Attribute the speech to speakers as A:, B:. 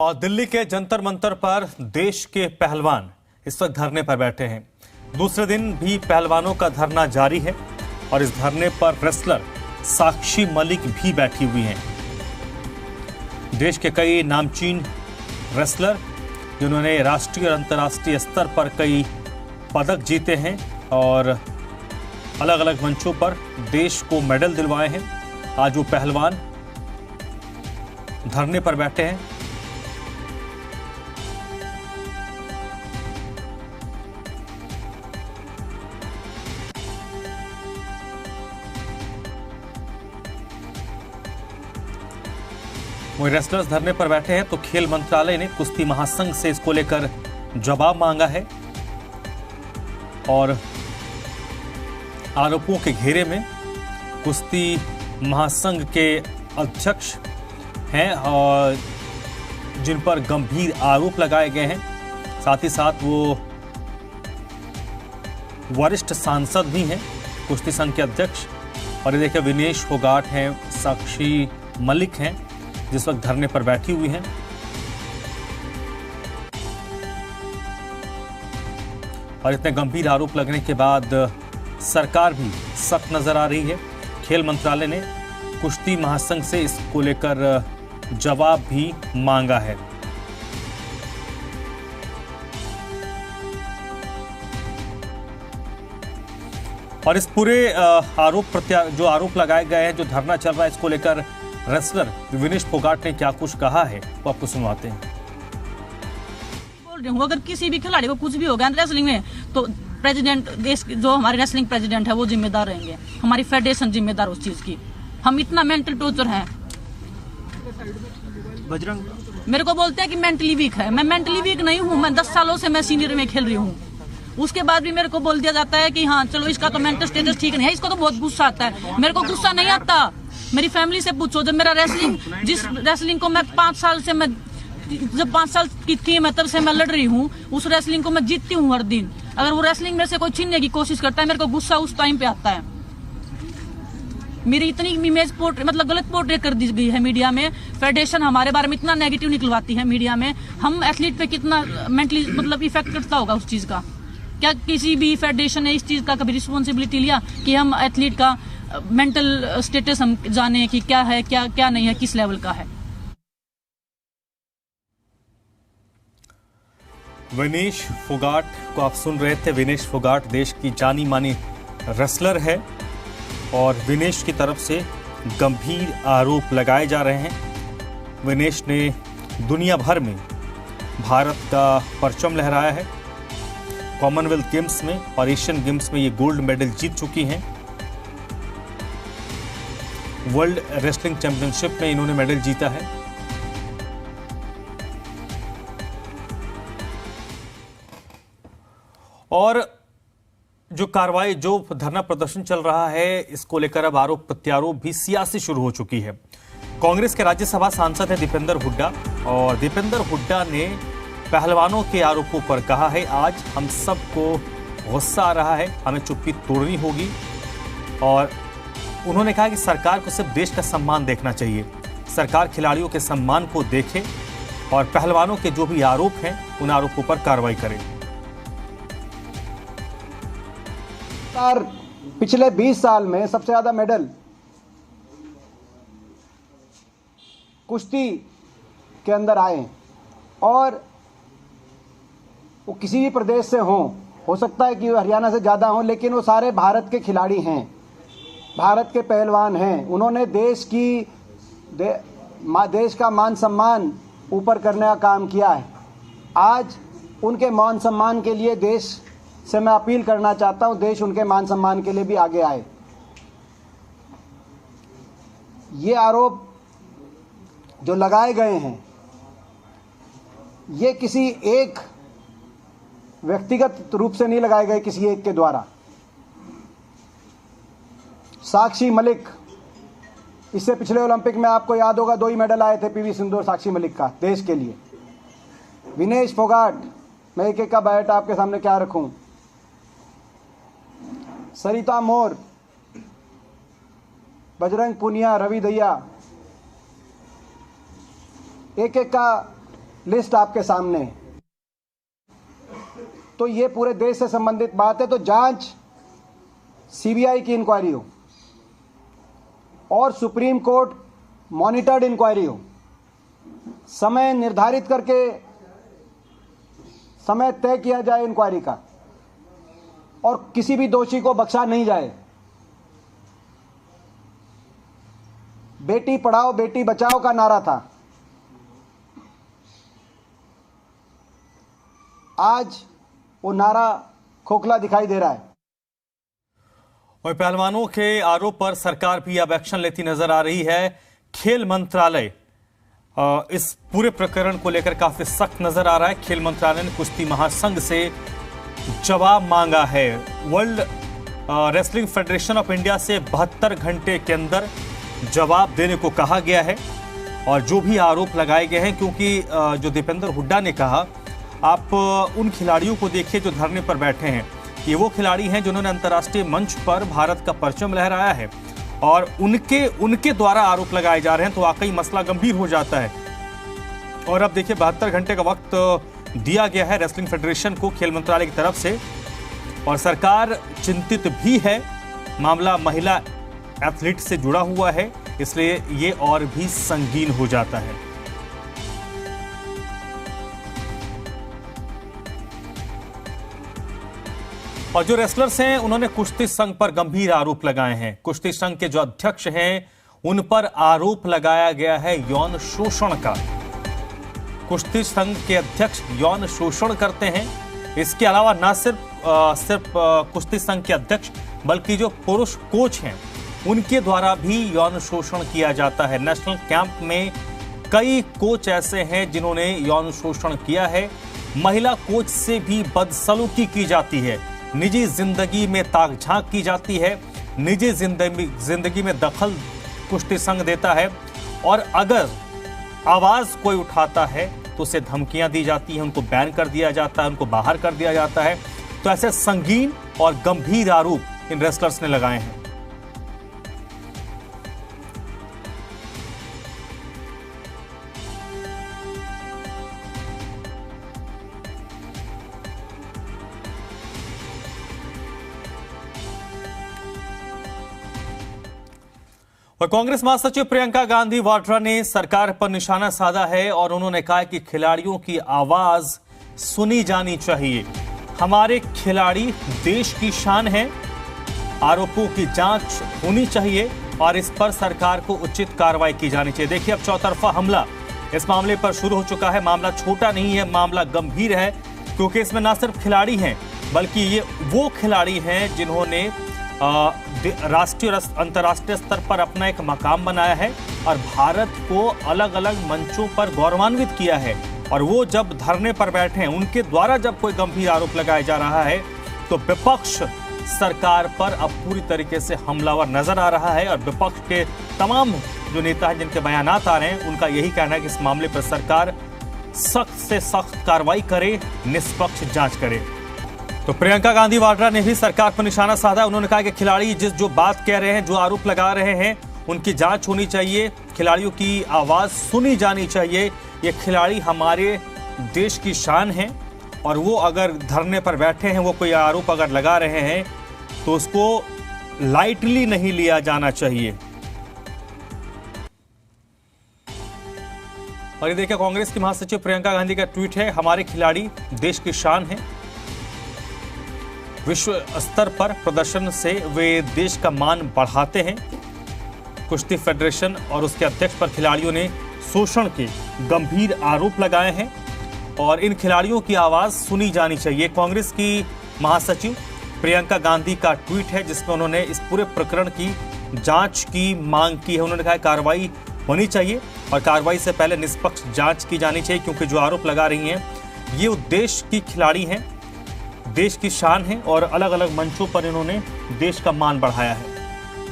A: और दिल्ली के जंतर मंतर पर देश के पहलवान इस वक्त धरने पर बैठे हैं। दूसरे दिन भी पहलवानों का धरना जारी है और इस धरने पर रेसलर साक्षी मलिक भी बैठी हुई हैं। देश के कई नामचीन रेसलर जिन्होंने राष्ट्रीय और अंतर्राष्ट्रीय स्तर पर कई पदक जीते हैं और अलग अलग मंचों पर देश को मेडल दिलवाए हैं, आज वो पहलवान धरने पर बैठे हैं। वही रेसलर्स धरने पर बैठे हैं तो खेल मंत्रालय ने कुश्ती महासंघ से इसको लेकर जवाब मांगा है और आरोपों के घेरे में कुश्ती महासंघ के अध्यक्ष हैं और जिन पर गंभीर आरोप लगाए गए हैं, साथ ही साथ वो वरिष्ठ सांसद भी हैं कुश्ती संघ के अध्यक्ष। और ये देखिए विनेश फोगाट हैं, साक्षी मलिक हैं जिस वक्त धरने पर बैठी हुई हैं। और इतने गंभीर आरोप लगने के बाद सरकार भी सख्त नजर आ रही है। खेल मंत्रालय ने कुश्ती महासंघ से इसको लेकर जवाब भी मांगा है। और इस पूरे जो आरोप लगाए गए हैं, जो धरना चल रहा है, इसको लेकर रेसलर विनेश फोगाट ने क्या कुछ कहा है वो आपको सुनवाते हैं।
B: बोल रही हूँ, अगर किसी भी खिलाड़ी को कुछ भी हो गया रेसलिंग में तो प्रेसिडेंट, देश जो हमारे रेसलिंग प्रेसिडेंट है वो जिम्मेदार रहेंगे, हमारी फेडरेशन जिम्मेदार उस चीज की। हम इतना मेंटल टॉर्चर हैं। बजरंग मेरे को बोलते हैं कि मेंटली वीक है। मैं मेंटली वीक नहीं हूँ, मैं 10 सालों से मैं सीनियर में खेल रही हूँ। उसके बाद भी मेरे को बोल दिया जाता है कि हाँ चलो इसका तो मेंटल स्टेटस ठीक नहीं है। इसको तो बहुत गुस्सा आता है। मेरे को गुस्सा नहीं आता। मेरी फैमिली से पूछो, जब मेरा जिस रेसलिंग को मैं 5 साल से जब 5 साल की थी मैं तब से मैं लड़ रही हूँ, उस रेसलिंग को मैं जीतती हूँ हर दिन। अगर वो रेसलिंग मेरे से कोई छीनने की कोशिश करता है, मेरे को गुस्सा उस टाइम पे आता है। मेरी इतनी इमेज गलत पोर्ट्रेट कर दी गई है मीडिया में। फेडरेशन हमारे बारे में इतना नेगेटिव निकलवाती है मीडिया में। हम एथलीट पे कितना मेंटली इफेक्ट करता होगा उस चीज का। क्या किसी भी फेडरेशन ने इस चीज का कभी रिस्पॉन्सिबिलिटी लिया कि हम एथलीट का मेंटल स्टेटस हम जाने कि क्या है, क्या नहीं है, किस लेवल का है।
A: विनेश फोगाट को आप सुन रहे थे। विनेश फोगाट देश की जानी मानी रेसलर है और विनेश की तरफ से गंभीर आरोप लगाए जा रहे हैं। विनेश ने दुनिया भर में भारत का परचम लहराया है। कॉमनवेल्थ गेम्स में और एशियन गेम्स में ये गोल्ड मेडल जीत चुकी हैं। वर्ल्ड रेसलिंग चैंपियनशिप में इन्होंने मेडल जीता है। और जो कार्रवाई, जो धरना प्रदर्शन चल रहा है, इसको लेकर अब आरोप प्रत्यारोप भी सियासी शुरू हो चुकी है। कांग्रेस के राज्यसभा सांसद हैं दीपेंद्र हुड्डा और दीपेंद्र हुड्डा ने पहलवानों के आरोपों पर कहा है आज हम सबको गुस्सा आ रहा है, हमें चुप्पी तोड़नी होगी। और उन्होंने कहा कि सरकार को सिर्फ देश का सम्मान देखना चाहिए, सरकार खिलाड़ियों के सम्मान को देखे और पहलवानों के जो भी आरोप हैं उन आरोपों पर कार्रवाई करे।
C: पिछले 20 साल में सबसे ज्यादा मेडल कुश्ती के अंदर आए और वो किसी भी प्रदेश से हो सकता है कि हरियाणा से ज्यादा हो, लेकिन वो सारे भारत के खिलाड़ी हैं, भारत के पहलवान हैं। उन्होंने देश का मान सम्मान ऊपर करने का काम किया है। आज उनके मान सम्मान के लिए देश से मैं अपील करना चाहता हूं, देश उनके मान सम्मान के लिए भी आगे आए। ये आरोप जो लगाए गए हैं ये किसी एक व्यक्तिगत रूप से नहीं लगाए गए, किसी एक के द्वारा। साक्षी मलिक, इससे पिछले ओलंपिक में आपको याद होगा 2 ही मेडल आए थे पीवी सिंधु और साक्षी मलिक का देश के लिए। विनेश फोगाट, मैं एक का बायोडाटा आपके सामने क्या रखूं। सरिता मोर, बजरंग पुनिया, रवि दहिया, एक एक का लिस्ट आपके सामने है। तो ये पूरे देश से संबंधित बात है। तो जांच सीबीआई की इंक्वायरी हो और सुप्रीम कोर्ट मॉनिटर्ड इंक्वायरी हो, समय निर्धारित करके समय तय किया जाए इंक्वायरी का और किसी भी दोषी को बख्शा नहीं जाए। बेटी पढ़ाओ बेटी बचाओ का नारा था, आज वो नारा खोखला दिखाई दे रहा है।
A: और पहलवानों के आरोप पर सरकार भी अब एक्शन लेती नजर आ रही है। खेल मंत्रालय इस पूरे प्रकरण को लेकर काफी सख्त नजर आ रहा है। खेल मंत्रालय ने कुश्ती महासंघ से जवाब मांगा है। World wrestling federation of India से 72 घंटे के अंदर जवाब देने को कहा गया है। और जो भी आरोप लगाए गए हैं, क्योंकि जो दीपेंद्र हुड्डा ने कहा, आप उन खिलाड़ियों को देखिए जो धरने पर बैठे हैं। ये वो खिलाड़ी हैं जिन्होंने अंतर्राष्ट्रीय मंच पर भारत का परचम लहराया है और उनके द्वारा आरोप लगाए जा रहे हैं, तो वाकई मसला गंभीर हो जाता है। और अब देखिए 72 घंटे का वक्त दिया गया है रेसलिंग फेडरेशन को खेल मंत्रालय की तरफ से, और सरकार चिंतित भी है। मामला महिला एथलीट से जुड़ा हुआ है, इसलिए ये और भी संगीन हो जाता है। और जो रेसलर्स हैं उन्होंने कुश्ती संघ पर गंभीर आरोप लगाए हैं। कुश्ती संघ के जो अध्यक्ष हैं उन पर आरोप लगाया गया है यौन शोषण का। कुश्ती संघ के अध्यक्ष यौन शोषण करते हैं। इसके अलावा न सिर्फ कुश्ती संघ के अध्यक्ष बल्कि जो पुरुष कोच हैं उनके द्वारा भी यौन शोषण किया जाता है। नेशनल कैंप में कई कोच ऐसे हैं जिन्होंने यौन शोषण किया है। महिला कोच से भी बदसलूकी की जाती है। निजी जिंदगी में ताक झांक की जाती है। निजी जिंदगी में दखल कुश्ती संघ देता है, और अगर आवाज कोई उठाता है तो उसे धमकियां दी जाती हैं, उनको बैन कर दिया जाता है, उनको बाहर कर दिया जाता है। तो ऐसे संगीन और गंभीर आरोप इन रेसलर्स ने लगाए हैं। और कांग्रेस महासचिव प्रियंका गांधी वाड्रा ने सरकार पर निशाना साधा है और उन्होंने कहा कि खिलाड़ियों की आवाज सुनी जानी चाहिए। हमारे खिलाड़ी देश की शान है। आरोपों की जांच होनी चाहिए और इस पर सरकार को उचित कार्रवाई की जानी चाहिए। देखिए, अब चौतरफा हमला इस मामले पर शुरू हो चुका है। मामला छोटा नहीं है, मामला गंभीर है, क्योंकि इसमें न सिर्फ खिलाड़ी हैं बल्कि ये वो खिलाड़ी हैं जिन्होंने राष्ट्रीय और अंतर्राष्ट्रीय स्तर पर अपना एक मकाम बनाया है और भारत को अलग अलग मंचों पर गौरवान्वित किया है। और वो जब धरने पर बैठे हैं, उनके द्वारा जब कोई गंभीर आरोप लगाया जा रहा है, तो विपक्ष सरकार पर अब पूरी तरीके से हमलावर नजर आ रहा है। और विपक्ष के तमाम जो नेता हैं जिनके बयानात आ रहे हैं, उनका यही कहना है कि इस मामले पर सरकार सख्त से सख्त कार्रवाई करे, निष्पक्ष जांच करे। तो प्रियंका गांधी वाड्रा ने भी सरकार पर निशाना साधा। उन्होंने कहा कि खिलाड़ी जो बात कह रहे हैं, जो आरोप लगा रहे हैं, उनकी जांच होनी चाहिए। खिलाड़ियों की आवाज सुनी जानी चाहिए। ये खिलाड़ी हमारे देश की शान है और वो अगर धरने पर बैठे हैं, वो कोई आरोप अगर लगा रहे हैं, तो उसको लाइटली नहीं लिया जाना चाहिए। और ये देखिए, कांग्रेस की महासचिव प्रियंका गांधी का ट्वीट है, हमारे खिलाड़ी देश की शान है। विश्व स्तर पर प्रदर्शन से वे देश का मान बढ़ाते हैं। कुश्ती फेडरेशन और उसके अध्यक्ष पर खिलाड़ियों ने शोषण के गंभीर आरोप लगाए हैं और इन खिलाड़ियों की आवाज सुनी जानी चाहिए। कांग्रेस की महासचिव प्रियंका गांधी का ट्वीट है जिसमें उन्होंने इस पूरे प्रकरण की जांच की मांग की है। उन्होंने कहा कार्रवाई होनी चाहिए और कार्रवाई से पहले निष्पक्ष जांच की जानी चाहिए, क्योंकि जो आरोप लगा रही हैं ये देश की खिलाड़ी हैं, देश की शान है और अलग अलग मंचों पर इन्होंने देश का मान बढ़ाया है।